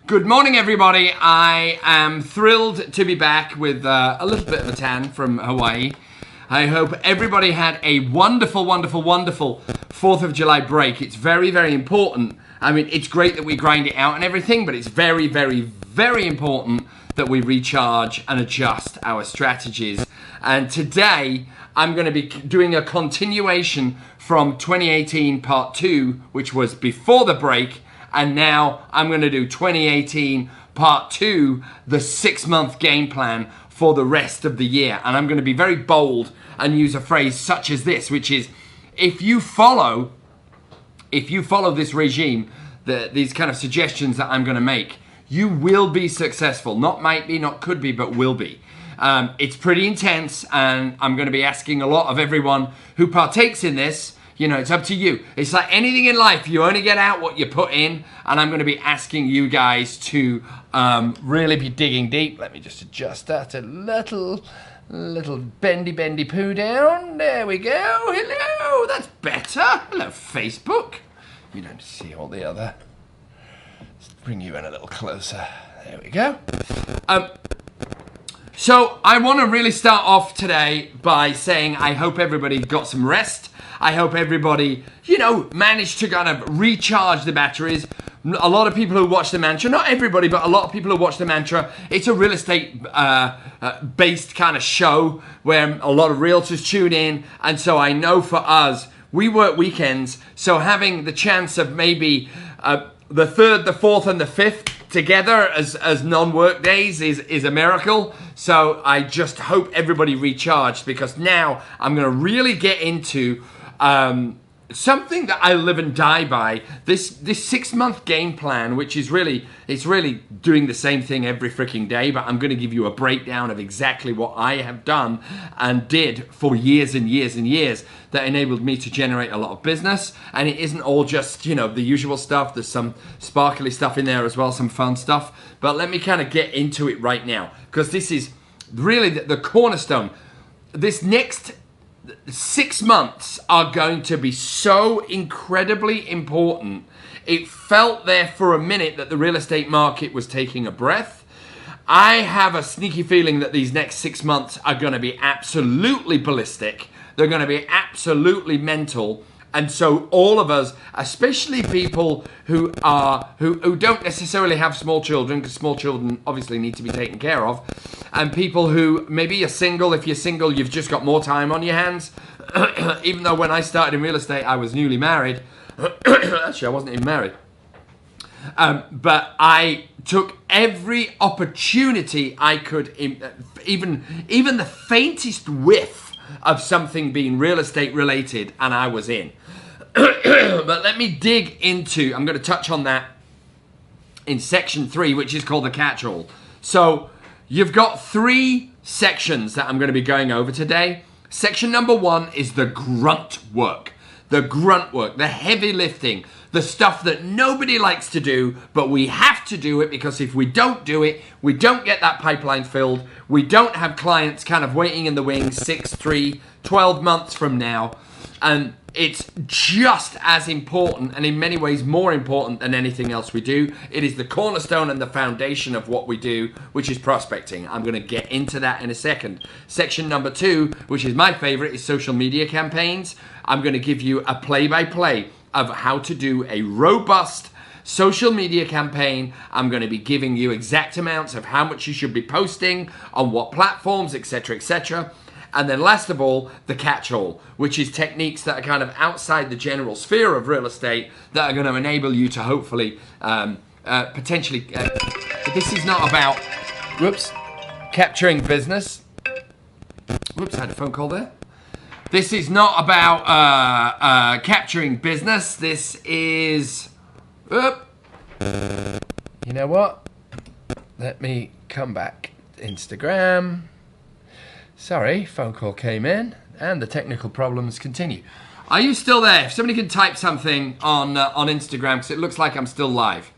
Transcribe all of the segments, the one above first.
Good morning, everybody. I am thrilled to be back with a little bit of a tan from Hawaii. I hope everybody had a wonderful, wonderful, wonderful 4th of July break. It's very, very important. I mean, it's great that we grind it out and everything, but it's very, very, very important that we recharge and adjust our strategies. And today, I'm going to be doing a continuation from 2018 part 2, which was before the break. And now I'm going to do 2018 part 2, the 6-month game plan for the rest of the year. And I'm going to be very bold and use a phrase such as this, which is, if you follow this regime, these kind of suggestions that I'm going to make, you will be successful. Not might be, not could be, but will be. It's pretty intense, and I'm going to be asking a lot of everyone who partakes in this. You know, it's up to you. It's like anything in life. You only get out what you put in. And I'm going to be asking you guys to really be digging deep. Let me just adjust that a little bendy poo down. There we go. Hello. That's better. Hello, Facebook. You don't see all the other. Let's bring you in a little closer. There we go. So I want to really start off today by saying I hope everybody got some rest. I hope everybody, managed to kind of recharge the batteries. A lot of people who watch the mantra, not everybody, but a lot of people who watch the mantra, it's a real estate based kind of show where a lot of realtors tune in. And so I know for us, we work weekends. So having the chance of maybe the 3rd, the 4th, and the 5th together as non-work days is a miracle. So I just hope everybody recharged, because now I'm going to really get into something that I live and die by. This 6-month game plan, which is really doing the same thing every freaking day, but I'm going to give you a breakdown of exactly what I have done and did for years and years and years that enabled me to generate a lot of business. And it isn't all just, the usual stuff. There's some sparkly stuff in there as well, some fun stuff. But let me kind of get into it right now, because this is really the cornerstone. This next 6 months are going to be so incredibly important. It felt there for a minute that the real estate market was taking a breath. I have a sneaky feeling that these next 6 months are going to be absolutely ballistic. They're going to be absolutely mental. And so all of us, especially people who don't necessarily have small children, because small children obviously need to be taken care of, and people who maybe are single. If you're single, you've just got more time on your hands. Even though when I started in real estate, I was newly married. Actually, I wasn't even married. But I took every opportunity I could, even the faintest whiff of something being real estate related, and I was in. But let me dig into, I'm going to touch on that in section 3, which is called the catch-all. So you've got 3 sections that I'm going to be going over today. Section number 1 is the grunt work. The grunt work, the heavy lifting, the stuff that nobody likes to do, but we have to do it, because if we don't do it, we don't get that pipeline filled. We don't have clients kind of waiting in the wings 6, 3, 12 months from now. And it's just as important, and in many ways more important than anything else we do. It is the cornerstone and the foundation of what we do, which is prospecting. I'm going to get into that in a second. Section number 2, which is my favorite, is social media campaigns. I'm going to give you a play-by-play of how to do a robust social media campaign. I'm going to be giving you exact amounts of how much you should be posting, on what platforms, etc., etc. And then last of all, the catch-all, which is techniques that are kind of outside the general sphere of real estate that are going to enable you to hopefully, potentially, this is not about, capturing business. Whoops, I had a phone call there. This is not about capturing business. This is, you know what? Let me come back. Instagram. Sorry, phone call came in, and the technical problems continue. Are you still there? If somebody can type something on Instagram, because it looks like I'm still live.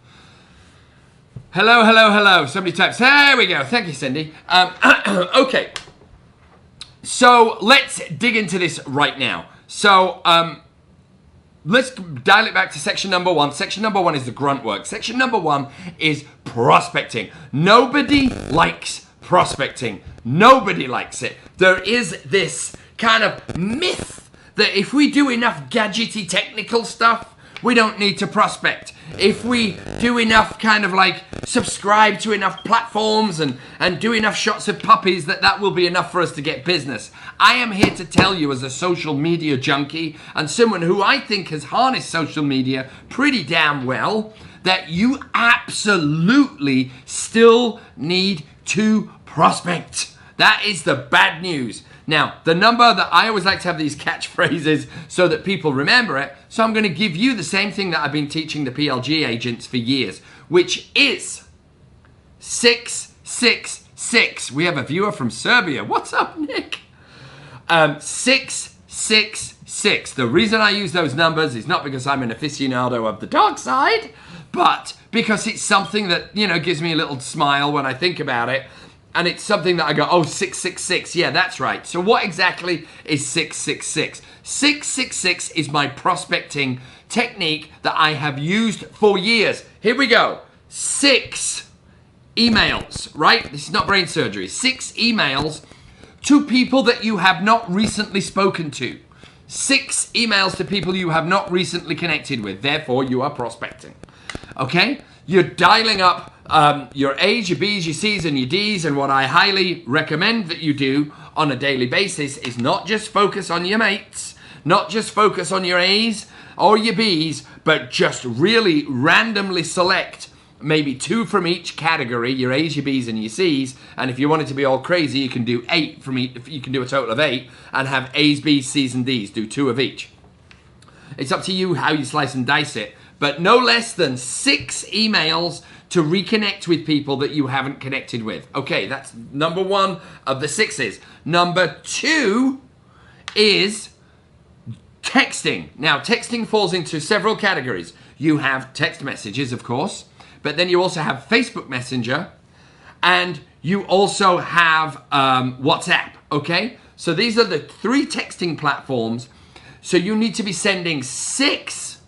Hello, hello, hello. Somebody types. There we go. Thank you, Cindy. Okay. So let's dig into this right now. So let's dial it back to section number 1. Section number 1 is the grunt work. Section number 1 is prospecting. Nobody likes prospecting. Nobody likes it. There is this kind of myth that if we do enough gadgety technical stuff, we don't need to prospect. If we do enough kind of like subscribe to enough platforms and do enough shots of puppies, that will be enough for us to get business. I am here to tell you, as a social media junkie and someone who I think has harnessed social media pretty damn well, that you absolutely still need to prospect. That is the bad news. Now, the number that I always like to have these catchphrases so that people remember it. So I'm going to give you the same thing that I've been teaching the PLG agents for years, which is 666. We have a viewer from Serbia. What's up, Nick? 666. The reason I use those numbers is not because I'm an aficionado of the dark side, but because it's something that, you know, gives me a little smile when I think about it. And it's something that I go, oh, 666. Yeah, that's right. So what exactly is 666? 666 is my prospecting technique that I have used for years. Here we go. 6 emails, right? This is not brain surgery. 6 emails to people that you have not recently spoken to. 6 emails to people you have not recently connected with. Therefore, you are prospecting. Okay? You're dialing up your A's, your B's, your C's, and your D's. And what I highly recommend that you do on a daily basis is not just focus on your mates, not just focus on your A's or your B's, but just really randomly select maybe 2 from each category, your A's, your B's, and your C's. And if you want it to be all crazy, you can do 8 from each. You can do a total of 8 and have A's, B's, C's, and D's. Do 2 of each. It's up to you how you slice and dice it. But no less than 6 emails to reconnect with people that you haven't connected with. Okay, that's number 1 of the 6s. Number 2 is texting. Now, texting falls into several categories. You have text messages, of course, but then you also have Facebook Messenger, and you also have WhatsApp, okay? So these are the 3 texting platforms. So you need to be sending 6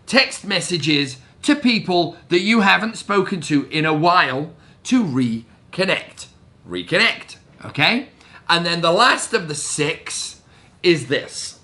text messages to people that you haven't spoken to in a while to reconnect. Reconnect, okay? And then the last of the 6 is this.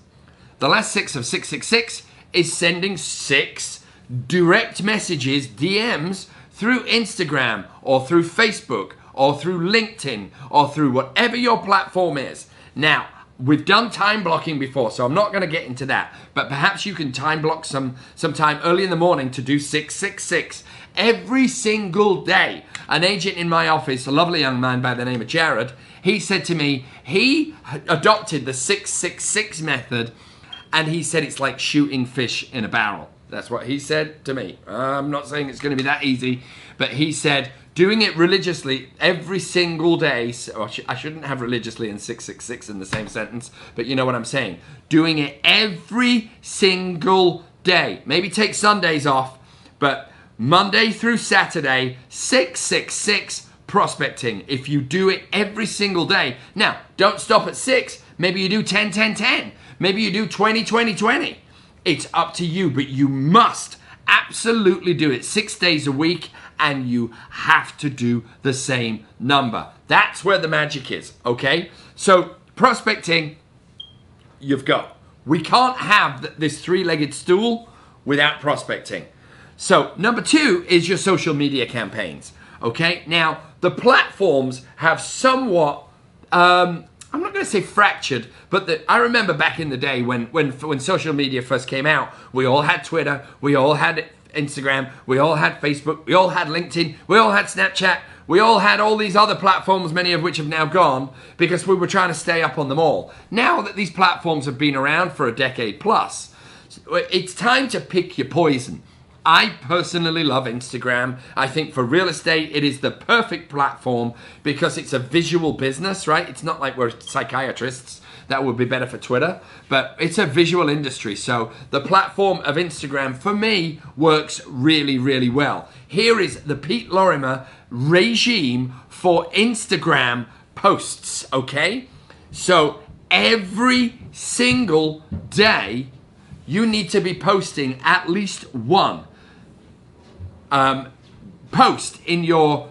The last 6 of 666 is sending 6 direct messages, DMs, through Instagram or through Facebook or through LinkedIn or through whatever your platform is. Now, we've done time blocking before, so I'm not going to get into that. But perhaps you can time block some time early in the morning to do 666 every single day. An agent in my office, a lovely young man by the name of Jared, he said to me, he adopted the 666 method, and he said it's like shooting fish in a barrel. That's what he said to me. I'm not saying it's going to be that easy, but he said doing it religiously every single day. So I shouldn't have religiously and 666 in the same sentence, but you know what I'm saying. Doing it every single day. Maybe take Sundays off, but Monday through Saturday, 666 prospecting. If you do it every single day. Now, don't stop at 6. Maybe you do 10, 10, 10. Maybe you do 20, 20, 20. It's up to you, but you must absolutely do it 6 days a week, and you have to do the same number. That's where the magic is, okay? So prospecting, you've got. We can't have this 3-legged stool without prospecting. So number 2 is your social media campaigns, okay? Now, the platforms have somewhat, I'm not going to say fractured, but I remember back in the day when social media first came out, we all had Twitter, we all had Instagram, we all had Facebook, we all had LinkedIn, we all had Snapchat, we all had all these other platforms, many of which have now gone, because we were trying to stay up on them all. Now that these platforms have been around for a decade plus, it's time to pick your poison. I personally love Instagram. I think for real estate, it is the perfect platform because it's a visual business, right? It's not like we're psychiatrists. That would be better for Twitter, but it's a visual industry. So the platform of Instagram, for me, works really, really well. Here is the Pete Lorimer regime for Instagram posts, okay? So every single day, you need to be posting at least one post in your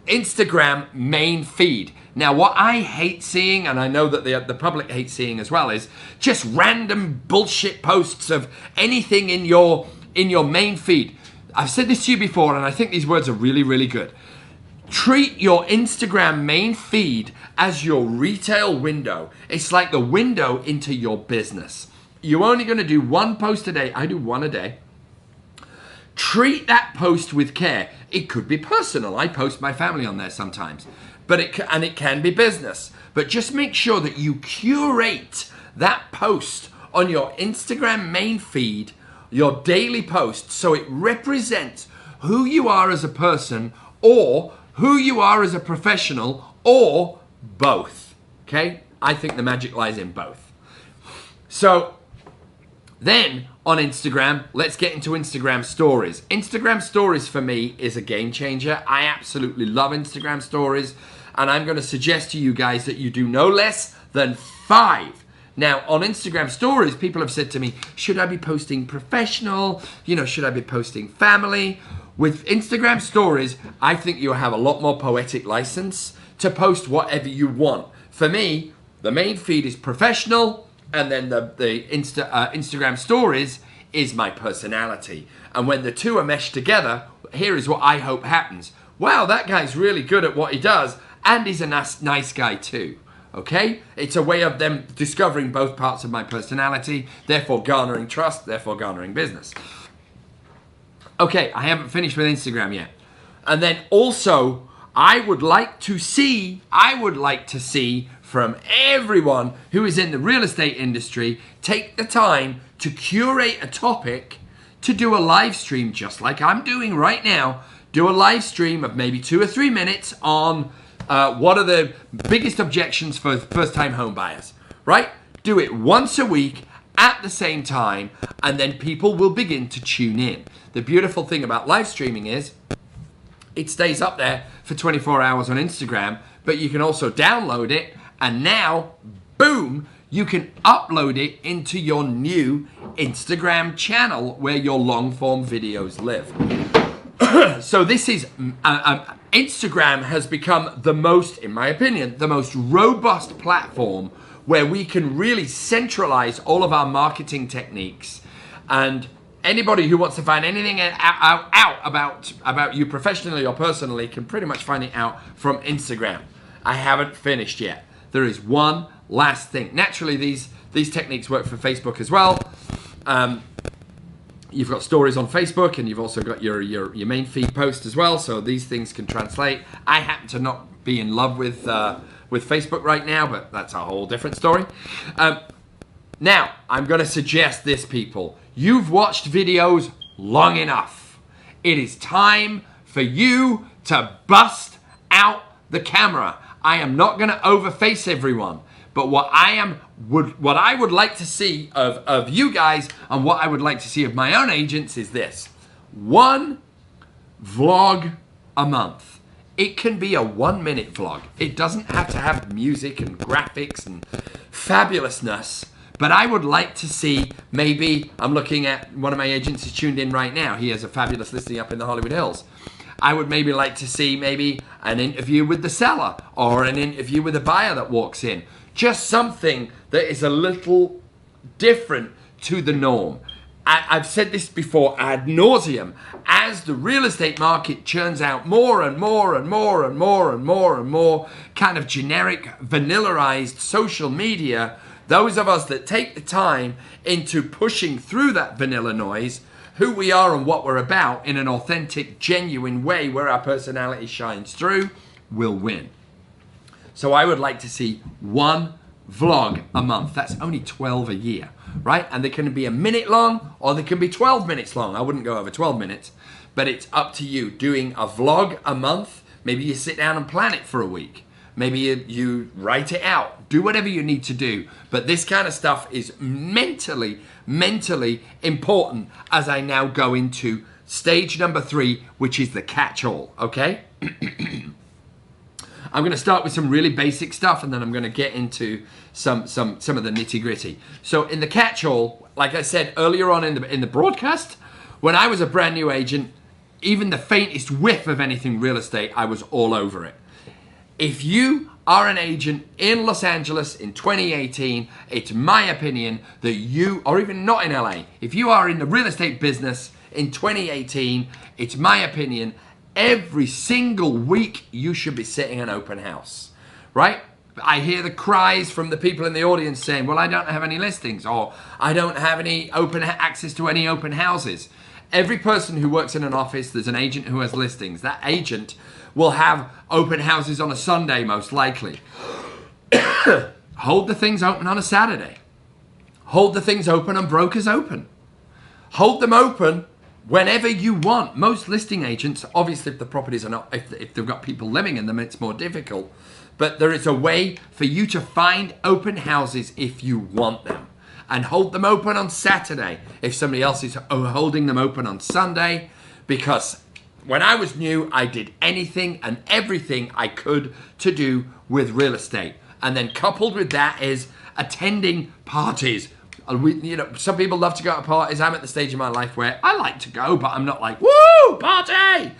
Instagram main feed. Now, what I hate seeing, and I know that the public hates seeing as well, is just random bullshit posts of anything in your main feed. I've said this to you before, and I think these words are really, really good. Treat your Instagram main feed as your retail window. It's like the window into your business. You're only going to do one post a day. I do one a day. Treat that post with care. It could be personal. I post my family on there sometimes, but it can be business. But just make sure that you curate that post on your Instagram main feed, your daily post, so it represents who you are as a person, or who you are as a professional, or both. Okay? I think the magic lies in both. So then on Instagram, let's get into Instagram stories. Instagram stories for me is a game changer. I absolutely love Instagram stories, and I'm going to suggest to you guys that you do no less than 5. Now, on Instagram stories, people have said to me, should I be posting professional? Should I be posting family? With Instagram stories, I think you have a lot more poetic license to post whatever you want. For me, the main feed is professional, and then the Instagram stories is my personality. And when the two are meshed together, here is what I hope happens. Wow, that guy's really good at what he does, and he's a nice guy too. Okay? It's a way of them discovering both parts of my personality, therefore garnering trust, therefore garnering business. Okay, I haven't finished with Instagram yet. And then also, I would like to see from everyone who is in the real estate industry, take the time to curate a topic to do a live stream, just like I'm doing right now. Do a live stream of maybe 2 or 3 minutes on what are the biggest objections for first-time home buyers, right? Do it once a week at the same time, and then people will begin to tune in. The beautiful thing about live streaming is it stays up there for 24 hours on Instagram, but you can also download it, and now, boom, you can upload it into your new Instagram channel where your long-form videos live. So this is, Instagram has become the most, in my opinion, the most robust platform where we can really centralize all of our marketing techniques. And anybody who wants to find anything out about you professionally or personally can pretty much find it out from Instagram. I haven't finished yet. There is one last thing. Naturally, these techniques work for Facebook as well. You've got stories on Facebook, and you've also got your main feed post as well. So these things can translate. I happen to not be in love with Facebook right now, but that's a whole different story. Now, I'm going to suggest this, people. You've watched videos long enough. It is time for you to bust out the camera. I am not going to overface everyone, but what I would like to see of you guys, and what I would like to see of my own agents, is this: 1 vlog a month. It can be a 1-minute vlog. It doesn't have to have music and graphics and fabulousness. But I would like to see, maybe, I'm looking at one of my agents is tuned in right now. He has a fabulous listing up in the Hollywood Hills. I would maybe like to see maybe an interview with the seller, or an interview with a buyer that walks in. Just something that is a little different to the norm. I've said this before ad nauseum. As the real estate market churns out more and more and more and more and more and more kind of generic, vanillaized social media, those of us that take the time into pushing through that vanilla noise, who we are and what we're about in an authentic, genuine way where our personality shines through, will win. So I would like to see 1 vlog a month. That's only 12 a year, right? And they can be a minute long, or they can be 12 minutes long. I wouldn't go over 12 minutes, but it's up to you. Doing a vlog a month, maybe you sit down and plan it for a week. Maybe you write it out. Do whatever you need to do. But this kind of stuff is mentally important as I now go into stage number 3, which is the catch-all, okay? I'm going to start with some really basic stuff, and then I'm going to get into some of the nitty-gritty. So in the catch-all, like I said earlier on in the broadcast, when I was a brand new agent, even the faintest whiff of anything real estate, I was all over it. If you are an agent in Los Angeles in 2018, it's my opinion that you, or even not in LA, if you are in the real estate business in 2018, it's my opinion, every single week you should be sitting an open house, right? I hear the cries from the people in the audience saying, well, I don't have any listings, or I don't have any access to any open houses. Every person who works in an office, there's an agent who has listings. That agent will have open houses on a Sunday, most likely. Hold the things open on a Saturday. Hold the things open on Brokers Open. Hold them open whenever you want. Most listing agents, obviously if the properties are not, if they've got people living in them, it's more difficult. But there is a way for you to find open houses if you want them. And hold them open on Saturday if somebody else is holding them open on Sunday. Because when I was new, I did anything and everything I could to do with real estate. And then coupled with that is attending parties. Some people love to go to parties. I'm at the stage in my life where I like to go, but I'm not like, woo, party!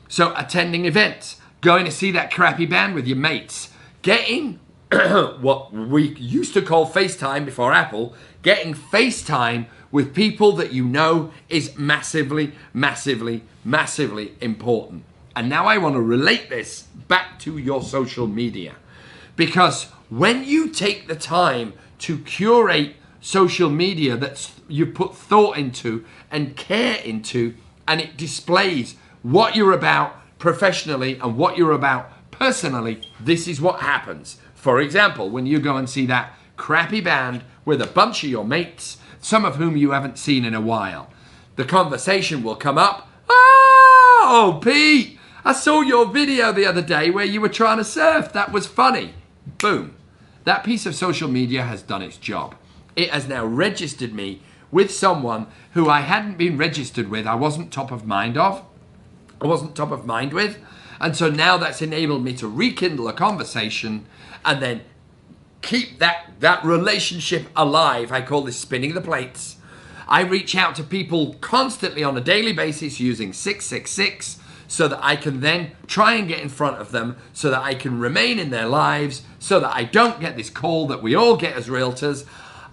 So attending events, going to see that crappy band with your mates, getting what we used to call FaceTime before Apple, getting FaceTime with people that you know is massively, massively, massively important. And now I want to relate this back to your social media. Because when you take the time to curate social media that you put thought into and care into, and it displays what you're about professionally and what you're about personally, this is what happens. For example, when you go and see that crappy band with a bunch of your mates, some of whom you haven't seen in a while, the conversation will come up. Oh, Pete, I saw your video the other day where you were trying to surf. That was funny. Boom. That piece of social media has done its job. It has now registered me with someone who I hadn't been registered with. I wasn't top of mind with. And so now that's enabled me to rekindle a conversation and then keep that relationship alive. I call this spinning the plates. I reach out to people constantly on a daily basis using 666 so that I can then try and get in front of them, so that I can remain in their lives, so that I don't get this call that we all get as realtors.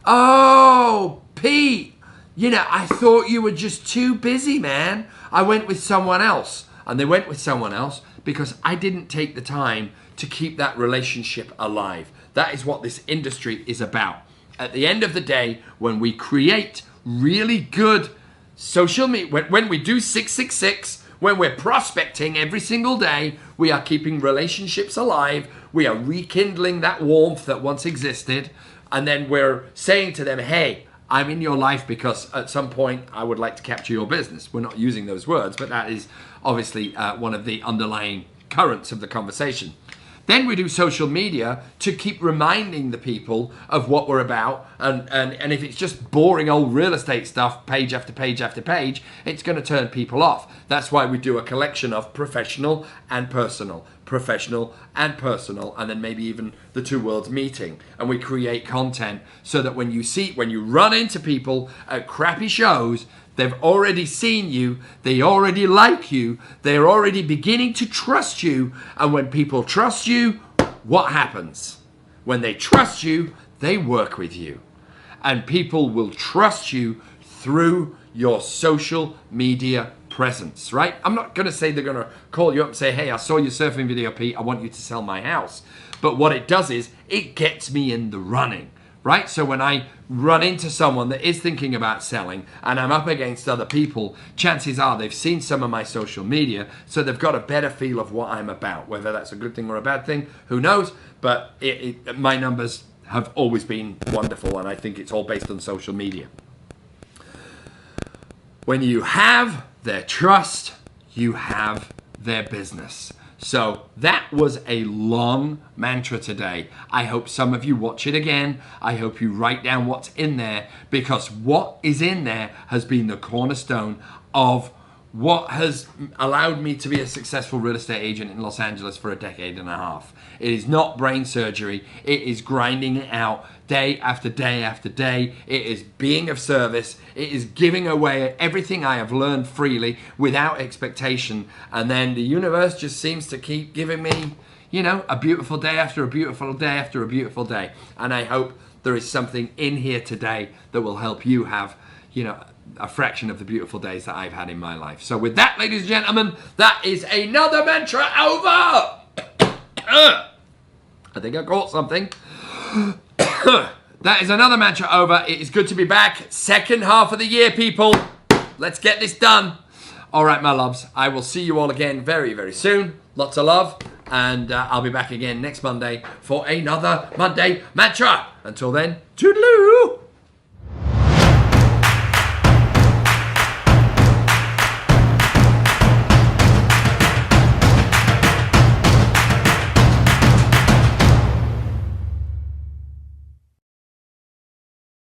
Oh, Pete, I thought you were just too busy, man. I went with someone else. And they went with someone else because I didn't take the time to keep that relationship alive. That is what this industry is about. At the end of the day, when we create really good social media, when we do 666, when we're prospecting every single day, we are keeping relationships alive. We are rekindling that warmth that once existed. And then we're saying to them, hey, I'm in your life because at some point I would like to capture your business. We're not using those words, but that is obviously one of the underlying currents of the conversation. Then we do social media to keep reminding the people of what we're about. And if it's just boring old real estate stuff, page after page after page, it's going to turn people off. That's why we do a collection of professional and personal, and then maybe even the two worlds meeting. And we create content so that when you run into people at crappy shows, they've already seen you, they already like you, they're already beginning to trust you. And when people trust you, what happens? When they trust you, they work with you. And people will trust you through your social media presence, right? I'm not going to say they're going to call you up and say, hey, I saw your surfing video, Pete, I want you to sell my house. But what it does is it gets me in the running. Right? So when I run into someone that is thinking about selling and I'm up against other people, chances are they've seen some of my social media, so they've got a better feel of what I'm about. Whether that's a good thing or a bad thing, who knows? But my numbers have always been wonderful, and I think it's all based on social media. When you have their trust, you have their business. So that was a long mantra today. I hope some of you watch it again. I hope you write down what's in there, because what is in there has been the cornerstone of what has allowed me to be a successful real estate agent in Los Angeles for a decade and a half. It is not brain surgery. It is grinding it out day after day after day. It is being of service. It is giving away everything I have learned freely without expectation. And then the universe just seems to keep giving me, you know, a beautiful day after a beautiful day after a beautiful day. And I hope there is something in here today that will help you have, you know, a fraction of the beautiful days that I've had in my life. So with that, ladies and gentlemen, that is another mantra over. I think I caught something. That is another mantra over. It is good to be back. Second half of the year, people. Let's get this done. All right, my loves. I will see you all again very, very soon. Lots of love. And I'll be back again next Monday for another Monday mantra. Until then, toodaloo.